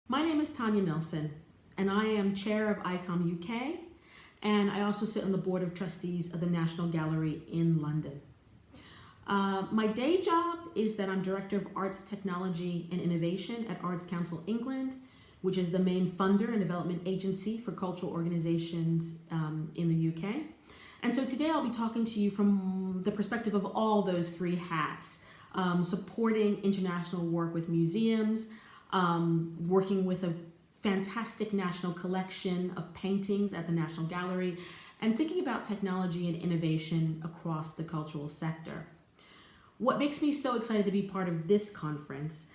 My name is Tonya Nelson, and I am chair of ICOM UK, and I also sit on the board of trustees of the National Gallery in London. My day job is that I'm Director of Arts, Technology and Innovation at Arts Council England, which is the main funder and development agency for cultural organizations in the UK. And so today I'll be talking to you from the perspective of all those three hats, supporting international work with museums, working with a fantastic national collection of paintings at the National Gallery, and thinking about technology and innovation across the cultural sector. What makes me so excited to be part of this conference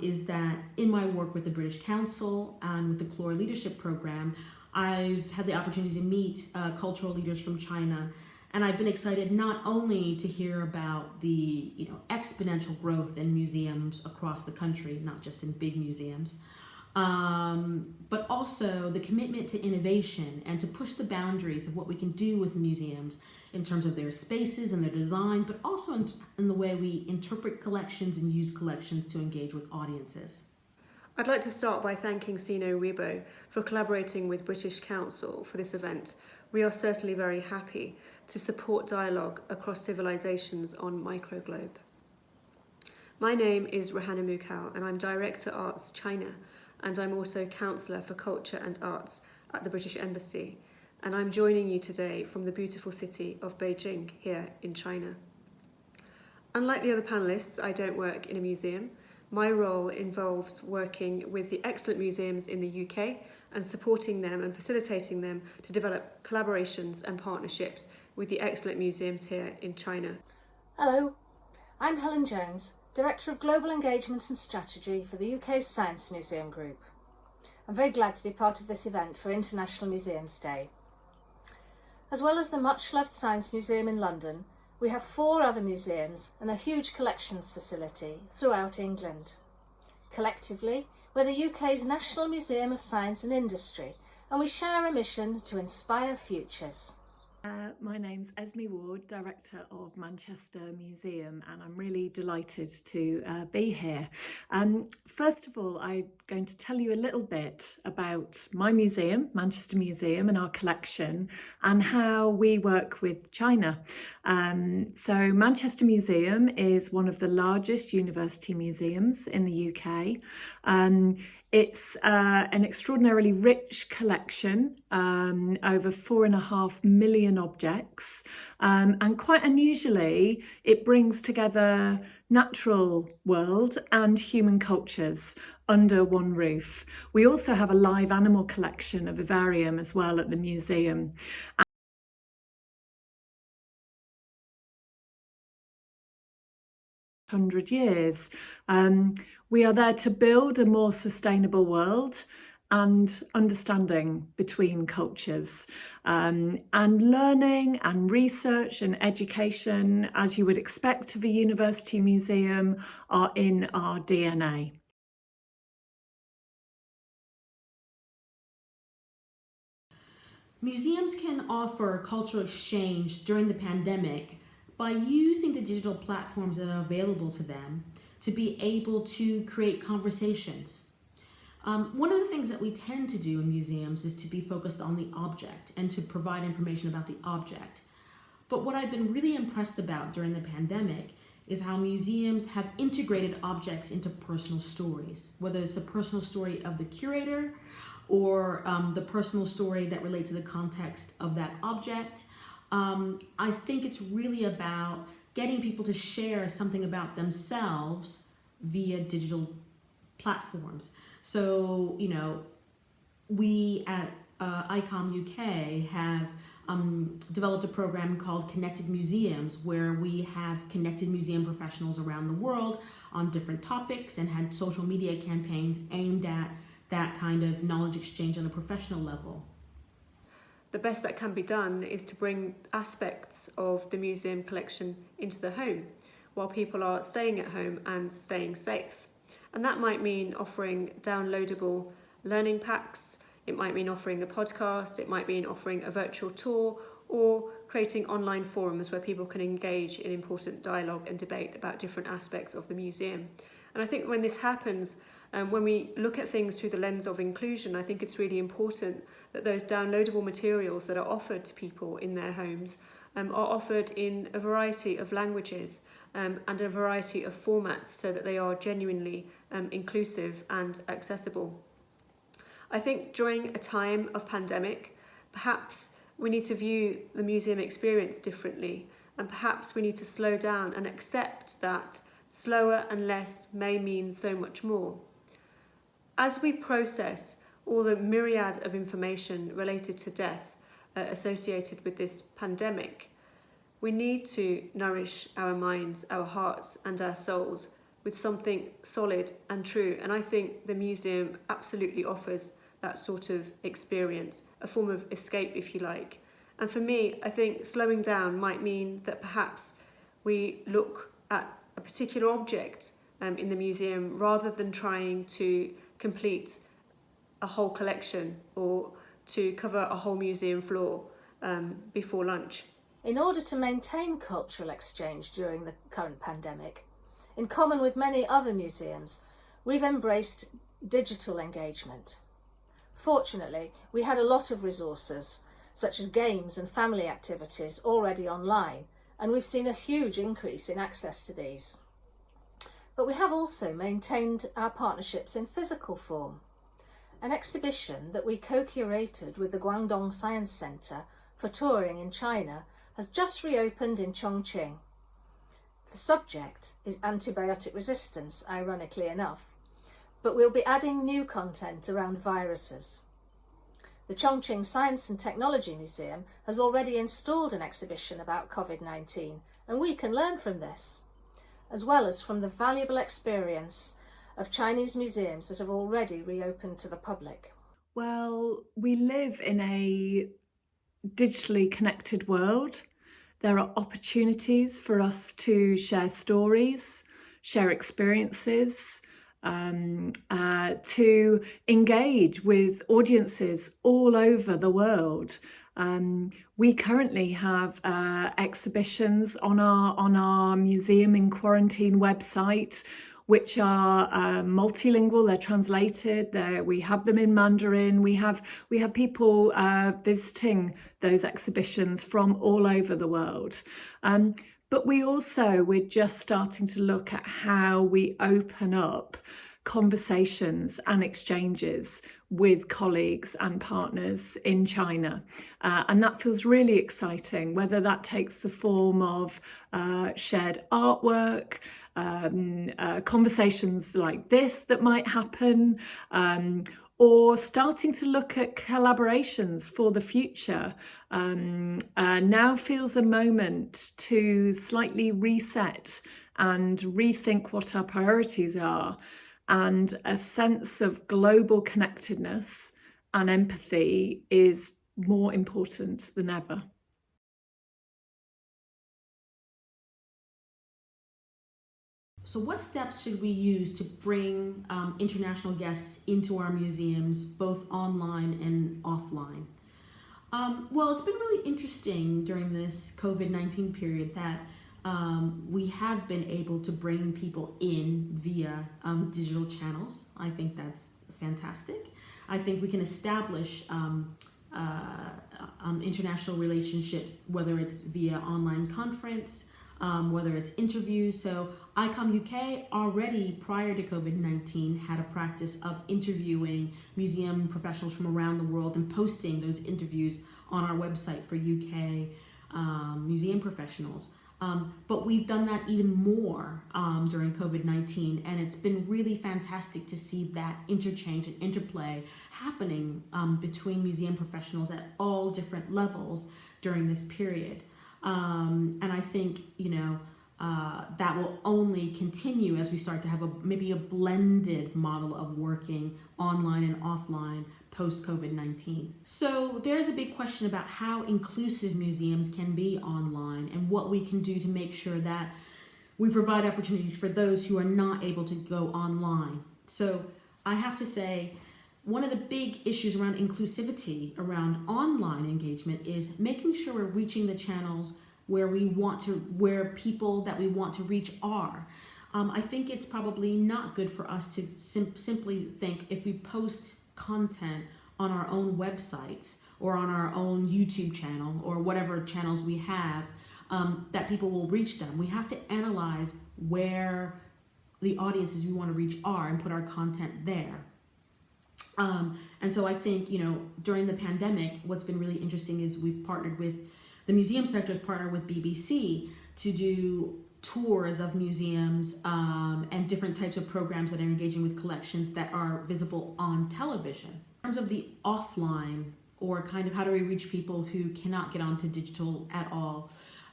is that in my work with the British Council and with the CLOR Leadership Program, I've had the opportunity to meet cultural leaders from China, and I've been excited not only to hear about the exponential growth in museums across the country, not just in big museums, but also the commitment to innovation and to push the boundaries of what we can do with museums in terms of their spaces and their design, but also in the way we interpret collections and use collections to engage with audiences. I'd like to start by thanking Sino Weibo for collaborating with British Council for this event. We are certainly very happy to support dialogue across civilizations on microglobe. My name is Rehana Mughal, and I'm Director Arts China, and I'm also Councillor for Culture and Arts at the British Embassy, and I'm joining you today from the beautiful city of Beijing here in China. Unlike the other panellists, I don't work in a museum. My role involves working with the excellent museums in the UK and supporting them and facilitating them to develop collaborations and partnerships with the excellent museums here in China. Hello, I'm Helen Jones, Director of Global Engagement and Strategy for the UK's Science Museum Group. I'm very glad to be part of this event for International Museums Day. As well as the much-loved Science Museum in London, we have 4 other museums and a huge collections facility throughout England. Collectively, we're the UK's National Museum of Science and Industry, and we share a mission to inspire futures. My name's Esme, Director of Manchester Museum, and I'm really delighted to be here. First of all, I'm going to tell you a little bit about my museum, Manchester Museum, and our collection, and how we work with China. So Manchester Museum is one of the largest university museums in the UK. It's an extraordinarily rich collection, over 4.5 million objects, and quite unusually, it brings together natural world and human cultures under one roof. We also have a live animal collection, a vivarium as well at the museum. 100 years. We are there to build a more sustainable world and understanding between cultures, and learning and research and education, as you would expect of a university museum, are in our DNA. Museums can offer cultural exchange during the pandemic by using the digital platforms that are available to them to be able to create conversations. One of the things that we tend to do in museums is to be focused on the object and to provide information about the object. But what I've been really impressed about during the pandemic is how museums have integrated objects into personal stories, whether it's a personal story of the curator or the personal story that relates to the context of that object. I think it's really about getting people to share something about themselves via digital platforms. So, we at ICOM UK have developed a program called Connected Museums, where we have connected museum professionals around the world on different topics and had social media campaigns aimed at that kind of knowledge exchange on a professional level. The best that can be done is to bring aspects of the museum collection into the home while people are staying at home and staying safe. And that might mean offering downloadable learning packs, it might mean offering a podcast, it might mean offering a virtual tour, or creating online forums where people can engage in important dialogue and debate about different aspects of the museum. And I think when this happens, When we look at things through the lens of inclusion, I think it's really important that those downloadable materials that are offered to people in their homes are offered in a variety of languages and a variety of formats so that they are genuinely inclusive and accessible. I think during a time of pandemic, perhaps we need to view the museum experience differently, and perhaps we need to slow down and accept that slower and less may mean so much more. As we process all the myriad of information related to death associated with this pandemic, we need to nourish our minds, our hearts and our souls with something solid and true. And I think the museum absolutely offers that sort of experience, a form of escape, if you like. And for me, I think slowing down might mean that perhaps we look at a particular object in the museum rather than trying to complete a whole collection or to cover a whole museum floor before lunch. In order to maintain cultural exchange during the current pandemic, in common with many other museums, we've embraced digital engagement. Fortunately, we had a lot of resources, such as games and family activities, already online, and we've seen a huge increase in access to these. But we have also maintained our partnerships in physical form. An exhibition that we co-curated with the Guangdong Science Center for touring in China has just reopened in Chongqing. The subject is antibiotic resistance, ironically enough, but we'll be adding new content around viruses. The Chongqing Science and Technology Museum has already installed an exhibition about COVID-19, and we can learn from this, as well as from the valuable experience of Chinese museums that have already reopened to the public. Well, we live in a digitally connected world. There are opportunities for us to share stories, share experiences, to engage with audiences all over the world. We currently have exhibitions on our Museum in Quarantine website, which are multilingual. They're translated. We have them in Mandarin. We have people visiting those exhibitions from all over the world. But we're just starting to look at how we open up conversations and exchanges with colleagues and partners in China. And that feels really exciting, whether that takes the form of shared artwork, conversations like this that might happen, or starting to look at collaborations for the future. Now feels a moment to slightly reset and rethink what our priorities are, and a sense of global connectedness and empathy is more important than ever. So what steps should we use to bring international guests into our museums, both online and offline? Well, it's been really interesting during this COVID-19 period that we have been able to bring people in via digital channels. I think that's fantastic. I think we can establish international relationships, whether it's via online conference, whether it's interviews. So ICOM UK already prior to COVID-19 had a practice of interviewing museum professionals from around the world and posting those interviews on our website for UK museum professionals. But we've done that even more during COVID-19, and it's been really fantastic to see that interchange and interplay happening between museum professionals at all different levels during this period. And I think, that will only continue as we start to have maybe a blended model of working online and offline post-COVID-19. So there's a big question about how inclusive museums can be online and what we can do to make sure that we provide opportunities for those who are not able to go online. So I have to say, one of the big issues around inclusivity around online engagement is making sure we're reaching the channels where people that we want to reach are. I think it's probably not good for us to simply think if we post content on our own websites or on our own YouTube channel or whatever channels we have, that people will reach them. We have to analyze where the audiences we want to reach are and put our content there. And so I think, during the pandemic, what's been really interesting is we've partnered with, the museum sector has partnered with BBC to do tours of museums and different types of programs that are engaging with collections that are visible on television. In terms of the offline, or kind of how do we reach people who cannot get onto digital at all,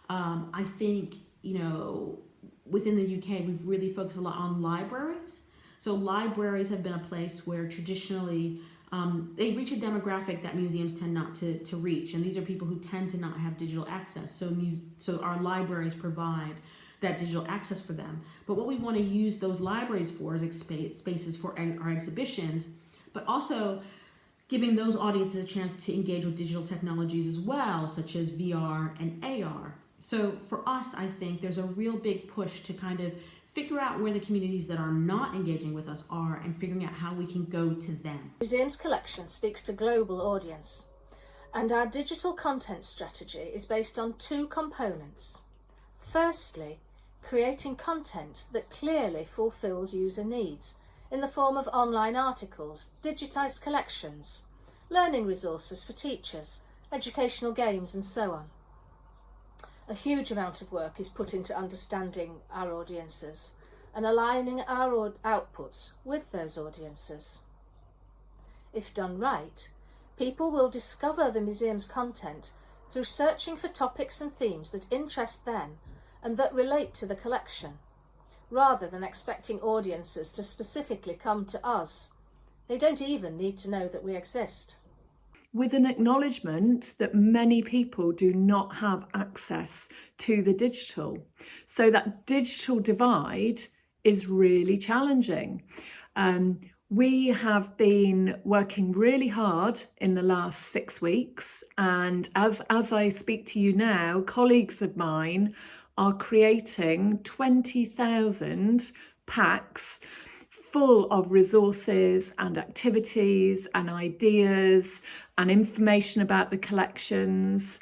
I think, within the UK, we've really focused a lot on libraries. So libraries have been a place where traditionally they reach a demographic that museums tend not to reach. And these are people who tend to not have digital access. So our libraries provide that digital access for them. But what we want to use those libraries for is spaces for our exhibitions, but also giving those audiences a chance to engage with digital technologies as well, such as VR and AR. So for us, I think there's a real big push to kind of figure out where the communities that are not engaging with us are and figuring out how we can go to them. Museum's collection speaks to global audience, and our digital content strategy is based on two components. Firstly, creating content that clearly fulfills user needs in the form of online articles, digitised collections, learning resources for teachers, educational games and so on. A huge amount of work is put into understanding our audiences and aligning our outputs with those audiences. If done right, people will discover the museum's content through searching for topics and themes that interest them and that relate to the collection, rather than expecting audiences to specifically come to us. They don't even need to know that we exist. With an acknowledgement that many people do not have access to the digital. So that digital divide is really challenging. We have been working really hard in the last 6 weeks, and as I speak to you now, colleagues of mine are creating 20,000 packs full of resources and activities and ideas and information about the collections.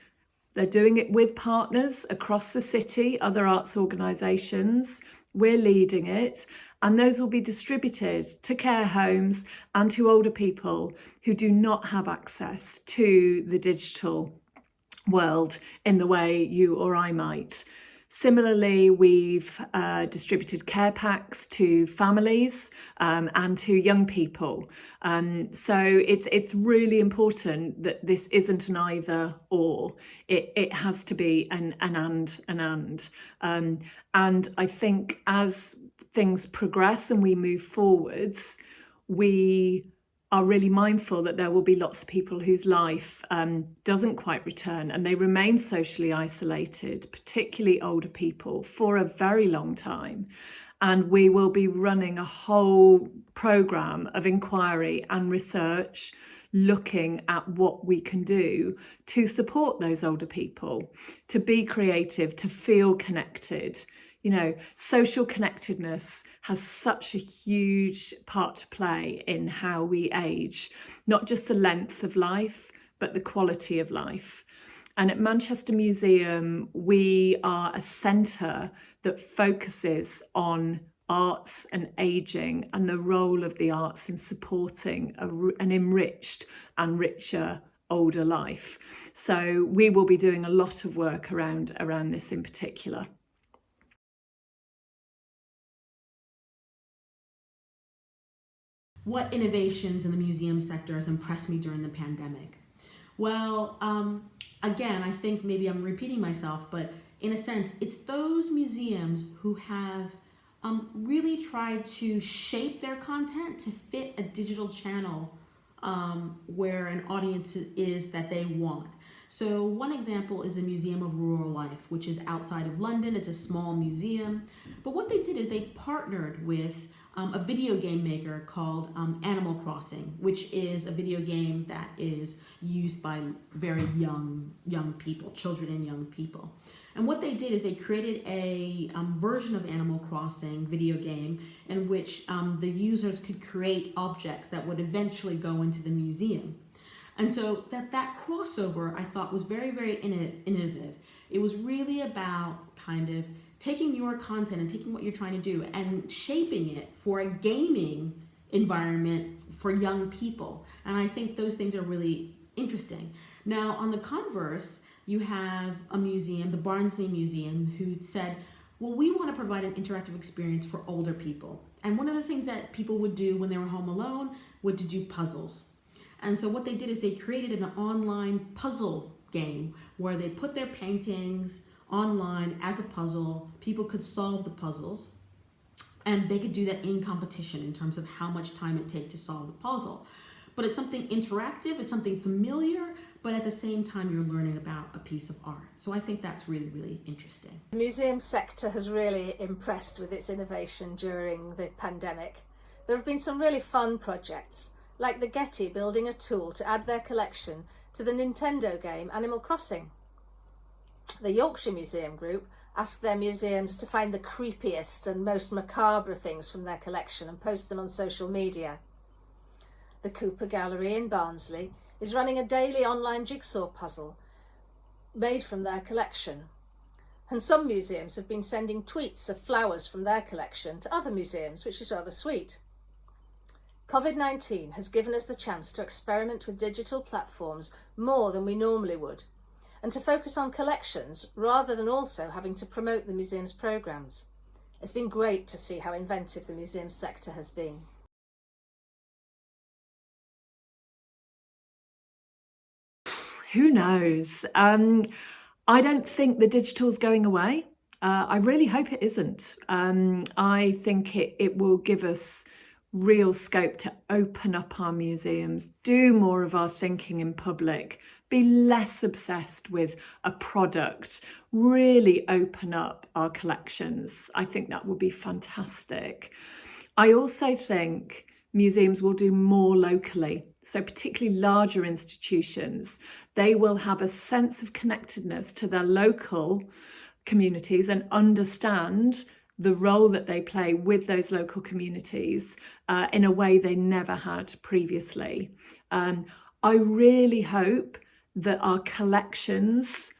They're doing it with partners across the city, other arts organisations. We're leading it, and those will be distributed to care homes and to older people who do not have access to the digital world in the way you or I might. Similarly, we've distributed care packs to families and to young people. So it's really important that this isn't an either or. It has to be an and. And I think as things progress and we move forwards, we are really mindful that there will be lots of people whose life doesn't quite return and they remain socially isolated, particularly older people, for a very long time. And we will be running a whole programme of inquiry and research looking at what we can do to support those older people, to be creative, to feel connected. Social connectedness has such a huge part to play in how we age, not just the length of life, but the quality of life. And at Manchester Museum, we are a centre that focuses on arts and ageing and the role of the arts in supporting an enriched and richer older life. So we will be doing a lot of work around this in particular. What innovations in the museum sector has impressed me during the pandemic? Well, again, I think maybe I'm repeating myself, but in a sense, it's those museums who have really tried to shape their content to fit a digital channel where an audience is that they want. So one example is the Museum of Rural Life, which is outside of London. It's a small museum. But what they did is they partnered with a video game maker called Animal Crossing, which is a video game that is used by very young people, children and young people. And what they did is they created a version of Animal Crossing video game in which the users could create objects that would eventually go into the museum. And so that crossover I thought was very, very innovative. It was really about kind of taking your content and taking what you're trying to do and shaping it for a gaming environment for young people. And I think those things are really interesting. Now, on the converse, you have a museum, the Barnsley Museum, who said, well, we want to provide an interactive experience for older people. And one of the things that people would do when they were home alone would to do puzzles. And so what they did is they created an online puzzle game where they put their paintings online as a puzzle. People could solve the puzzles, and they could do that in competition in terms of how much time it takes to solve the puzzle. But it's something interactive, it's something familiar, but at the same time you're learning about a piece of art. So I think that's really, really interesting. The museum sector has really impressed with its innovation during the pandemic. There have been some really fun projects, like the Getty building a tool to add their collection to the Nintendo game Animal Crossing. The Yorkshire Museum Group asked their museums to find the creepiest and most macabre things from their collection and post them on social media. The Cooper Gallery in Barnsley is running a daily online jigsaw puzzle made from their collection. And some museums have been sending tweets of flowers from their collection to other museums, which is rather sweet. COVID-19 has given us the chance to experiment with digital platforms more than we normally would, and to focus on collections rather than also having to promote the museum's programmes. It's been great to see how inventive the museum sector has been. Who knows? I don't think the digital's going away. I really hope it isn't. I think it will give us real scope to open up our museums, do more of our thinking in public, be less obsessed with a product, really open up our collections. I think that would be fantastic. I also think museums will do more locally. So particularly larger institutions, they will have a sense of connectedness to their local communities and understand the role that they play with those local communities in a way they never had previously. I really hope that our collections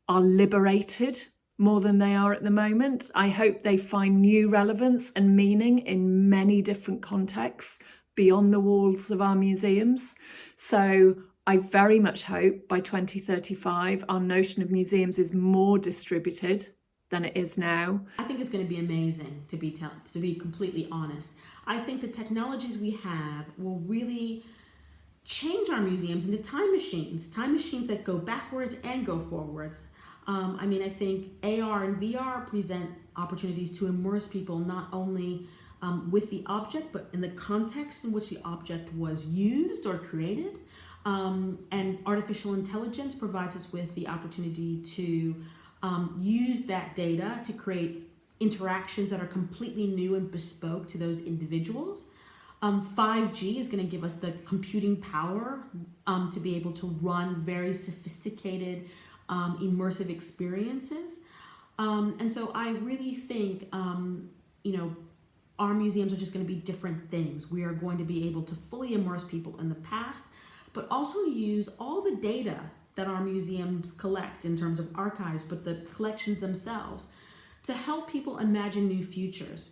are liberated more than they are at the moment. I hope they find new relevance and meaning in many different contexts beyond the walls of our museums. So I very much hope by 2035 our notion of museums is more distributed than it is now. I think it's going to be amazing, to be completely honest. I think the technologies we have will really change our museums into time machines that go backwards and go forwards. I think AR and VR present opportunities to immerse people not only with the object, but in the context in which the object was used or created. And artificial intelligence provides us with the opportunity to use that data to create interactions that are completely new and bespoke to those individuals. 5G is going to give us the computing power to be able to run very sophisticated, immersive experiences. And so I really think, our museums are just going to be different things. We are going to be able to fully immerse people in the past, but also use all the data that our museums collect in terms of archives, but the collections themselves, to help people imagine new futures.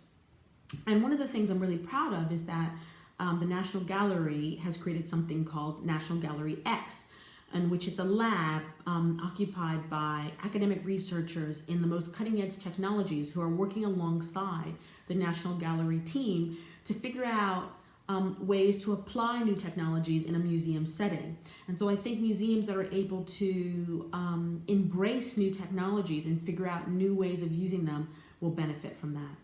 And one of the things I'm really proud of is that the National Gallery has created something called National Gallery X, in which it's a lab occupied by academic researchers in the most cutting-edge technologies who are working alongside the National Gallery team to figure out ways to apply new technologies in a museum setting. And so I think museums that are able to embrace new technologies and figure out new ways of using them will benefit from that.